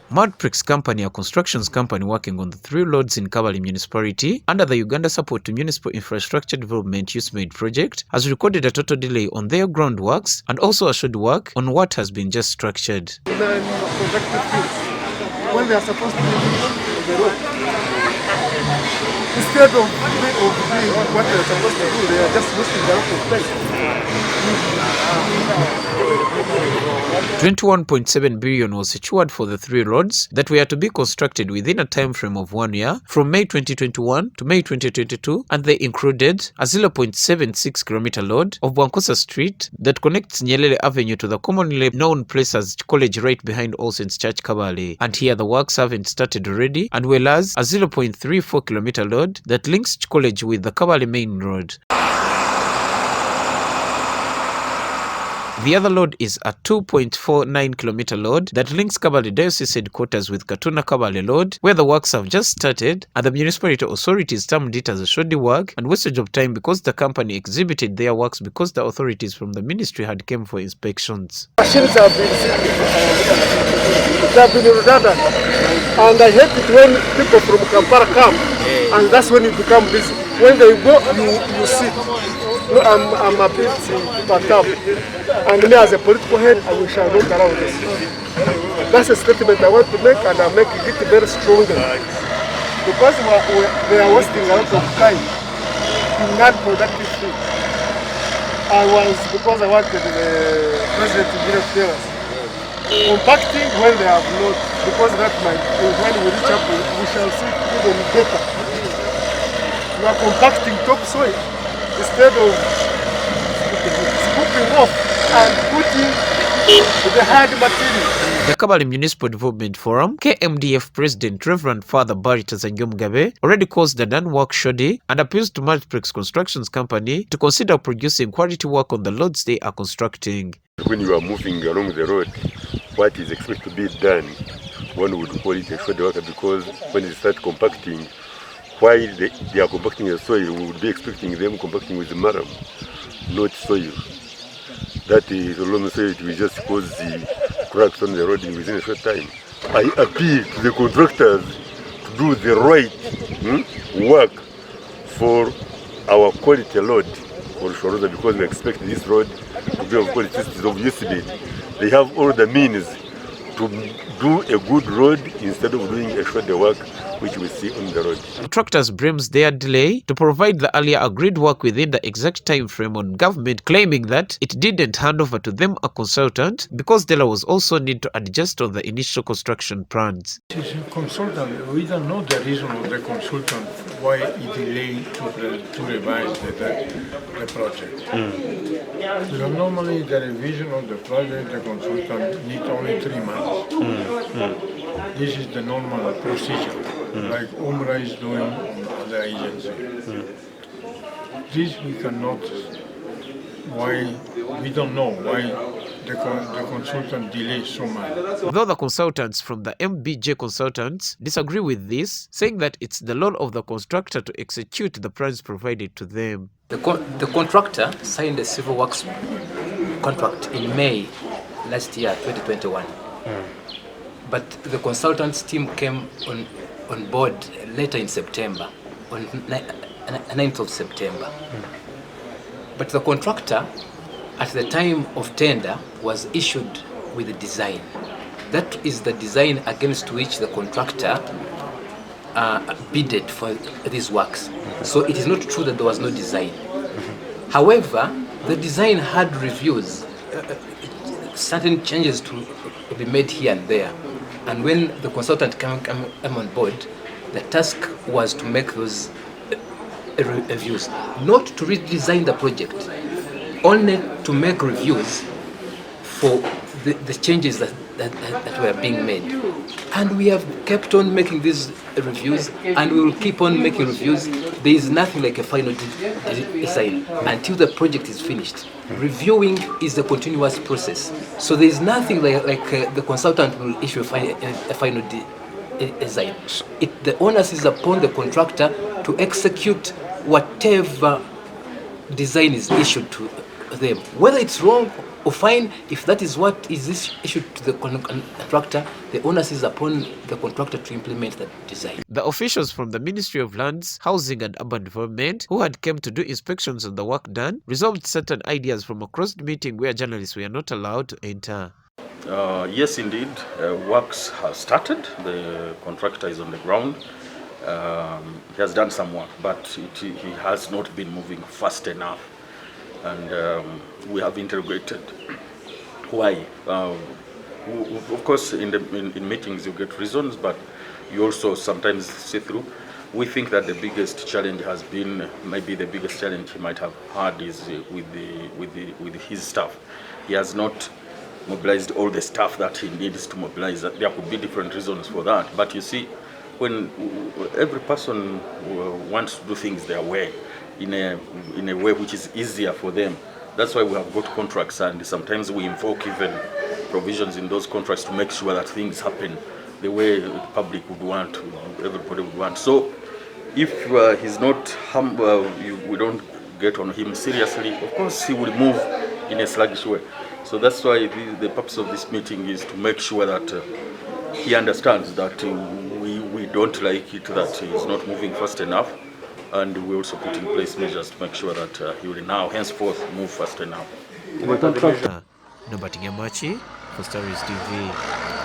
Multiplex company, a constructions company working on the 3 roads in Kabale Municipality under the Uganda Support to Municipal Infrastructure Development USMID project, has recorded a total delay on their groundworks and also a shoddy work on what has been just structured. When they are supposed to be on the road, instead of doing what they are supposed to do, they are just wasting their own place. 21.7 billion was secured for the 3 roads that were to be constructed within a time frame of 1 year from May 2021 to May 2022, and they included a 0.76 kilometer road of Bwankosya Street that connects Nyerere Avenue to the commonly known place as College right behind All Saints Church Kabale, and here the works haven't started already, and well as a 0.34 kilometer road that links College with the Kabale main road. The other road is a 2.49 kilometer road that links Kabale Diocese Headquarters with Katuna Kabale Road, where the works have just started, and the municipality authorities termed it as a shoddy work and wastage of time because the company exhibited their works because the authorities from the ministry had come for inspections. Machines have been redundant, and I hate it when people from Kampala come, and that's when it becomes busy. When they go, you sit. No, I'm a bit packed up, and me as a political head, I will shall not allow this. That's a statement I want to make, and I'm making it very strongly. Because they are wasting a lot of time in non-productive things. Because I wanted the president to tell us, compacting when they have not, because that might, when we reach up, we shall see even better. We are compacting topsoil instead of scooping off and putting the hard material. The Kabale Municipal Development Forum, KMDF President Reverend Father Barita Mugabe already calls the non-work shoddy and appeals to Multiplex Constructions Company to consider producing quality work on the roads they are constructing. When you are moving along the road, what is expected to be done, one would call it a shoddy work, because when they start compacting, while they are compacting the soil, we would be expecting them compacting with marram, not soil. That is along soil, it will just cause the cracks on the road within a short time. I appeal to the contractors to do the right work for our quality road for Shoroza, because we expect this road to be of quality of USMID. They have all the means to do a good road instead of doing a short work which we see on the road. Contractors blames their delay to provide the earlier agreed work within the exact time frame on government, claiming that it didn't hand over to them a consultant because there was also need to adjust on the initial construction plans. This consultant, we don't know the reason of the consultant why it delayed to revise the project. Because normally the revision of the project, the consultant needs only 3 months. This is the normal procedure, like UMRA is doing on the agency. This we cannot, we don't know why the consultant delays so much. Though the consultants from the MBJ consultants disagree with this, saying that it's the role of the constructor to execute the plans provided to them. The contractor signed a civil works contract in May last year, 2021. But the consultants team came on board later in September, on 9th of September. But the contractor, at the time of tender, was issued with a design. That is the design against which the contractor bidded for these works. So it is not true that there was no design. However, the design had reviews, certain changes to be made here and there. And when the consultant came on board, the task was to make those reviews, not to redesign the project, only to make reviews for the changes that were being made. And we have kept on making these reviews, and we will keep on making reviews. There is nothing like a final design until the project is finished. Reviewing is a continuous process. So there is nothing like the consultant will issue a final design. The onus is upon the contractor to execute whatever design is issued to them. Whether it's wrong or fine. If that is what is this issued to the contractor, the onus is upon the contractor to implement that design. The officials from the Ministry of Lands, Housing and Urban Development, who had come to do inspections on the work done, resolved certain ideas from a closed meeting where journalists were not allowed to enter. Yes, indeed, works have started. The contractor is on the ground. He has done some work, but he has not been moving fast enough. And we have interrogated why. Of course, in meetings you get reasons, but you also sometimes see through. We think that the biggest challenge has been, maybe the biggest challenge he might have had is with his staff. He has not mobilized all the staff that he needs to mobilize. There could be different reasons for that, but you see, when every person wants to do things their way, in a way which is easier for them, that's why we have got contracts, and sometimes we invoke even provisions in those contracts to make sure that things happen the way the public would want, everybody would want. So if he's not humble, we don't get on him seriously, of course he will move in a sluggish way. So that's why the purpose of this meeting is to make sure that he understands that we don't like it that he's not moving fast enough, and we also put in place measures to make sure that he will now henceforth move fast enough. Nobati Nyamachi for Stories TV.